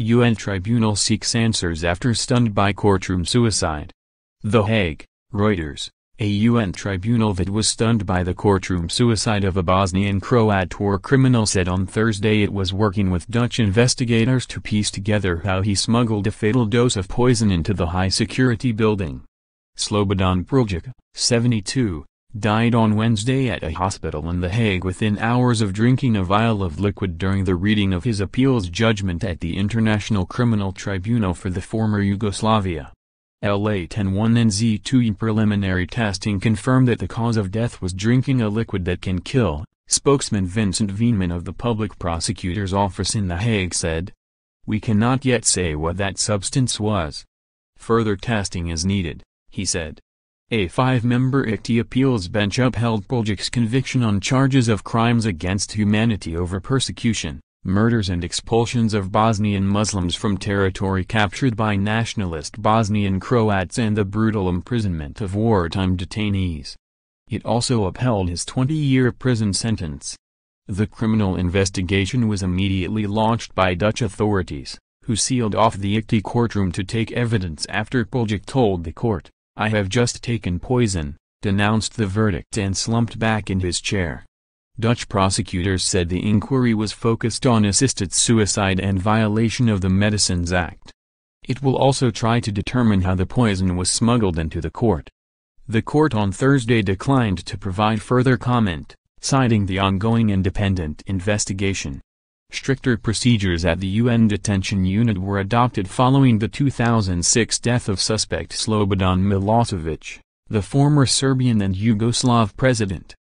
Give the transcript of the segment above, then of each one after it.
UN tribunal seeks answers after stunned by courtroom suicide. The Hague, Reuters. A UN tribunal that was stunned by the courtroom suicide of a Bosnian Croat war criminal said on Thursday it was working with Dutch investigators to piece together how he smuggled a fatal dose of poison into the high-security building. Slobodan Praljak, 72, died on Wednesday at a hospital in The Hague within hours of drinking a vial of liquid during the reading of his appeals judgment at the International Criminal Tribunal for the former Yugoslavia. La-10-1-NZ2 preliminary testing confirmed that the cause of death was drinking a liquid that can kill, spokesman Vincent Veenman of the public prosecutor's office in The Hague said. We cannot yet say what that substance was. Further testing is needed, he said. A 5-member ICTY appeals bench upheld Praljak's conviction on charges of crimes against humanity over persecution, murders and expulsions of Bosnian Muslims from territory captured by nationalist Bosnian Croats and the brutal imprisonment of wartime detainees. It also upheld his 20-year prison sentence. The criminal investigation was immediately launched by Dutch authorities, who sealed off the ICTY courtroom to take evidence after Praljak told the court, "I have just taken poison," denounced the verdict and slumped back in his chair. Dutch prosecutors said the inquiry was focused on assisted suicide and violation of the Medicines Act. It will also try to determine how the poison was smuggled into the court. The court on Thursday declined to provide further comment, citing the ongoing independent investigation. Stricter procedures at the UN detention unit were adopted following the 2006 death of suspect Slobodan Milosevic, the former Serbian and Yugoslav president.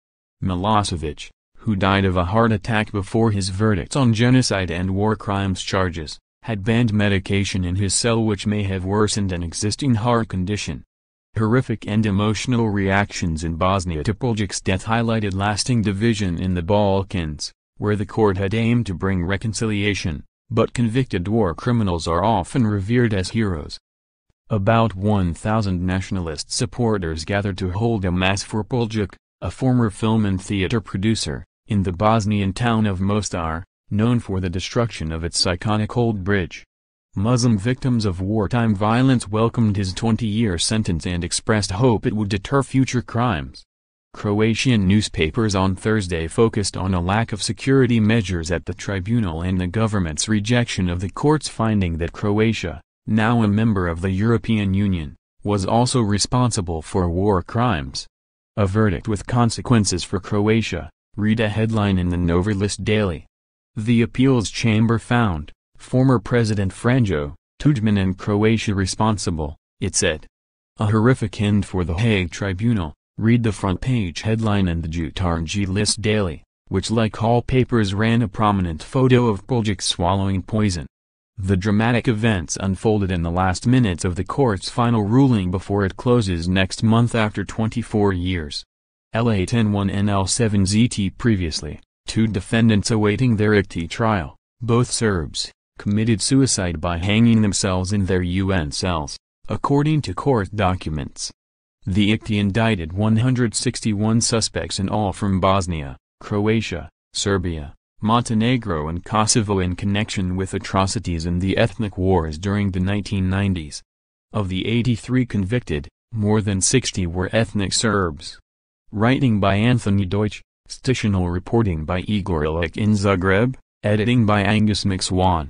Milosevic, who died of a heart attack before his verdict on genocide and war crimes charges, had banned medication in his cell which may have worsened an existing heart condition. Horrific and emotional reactions in Bosnia to Praljak's death highlighted lasting division in the Balkans, where the court had aimed to bring reconciliation, but convicted war criminals are often revered as heroes. About 1,000 nationalist supporters gathered to hold a mass for Praljak, a former film and theater producer, in the Bosnian town of Mostar, known for the destruction of its iconic old bridge. Muslim victims of wartime violence welcomed his 20-year sentence and expressed hope it would deter future crimes. Croatian newspapers on Thursday focused on a lack of security measures at the tribunal and the government's rejection of the court's finding that Croatia, now a member of the European Union, was also responsible for war crimes. A verdict with consequences for Croatia, read a headline in the Novi List Daily. The appeals chamber found former President Franjo Tudjman and Croatia responsible, it said. A horrific end for the Hague Tribunal, read the front page headline in the Jutarnji List Daily, which like all papers ran a prominent photo of Praljak swallowing poison. The dramatic events unfolded in the last minutes of the court's final ruling before it closes next month after 24 years. La-10-1-NL-7ZT previously, 2 defendants awaiting their ICTY trial, both Serbs, committed suicide by hanging themselves in their UN cells, according to court documents. The ICTY indicted 161 suspects in all from Bosnia, Croatia, Serbia, Montenegro and Kosovo in connection with atrocities in the ethnic wars during the 1990s. Of the 83 convicted, more than 60 were ethnic Serbs. Writing by Anthony Deutsch, stational reporting by Igor Illich in Zagreb, editing by Angus McSwan.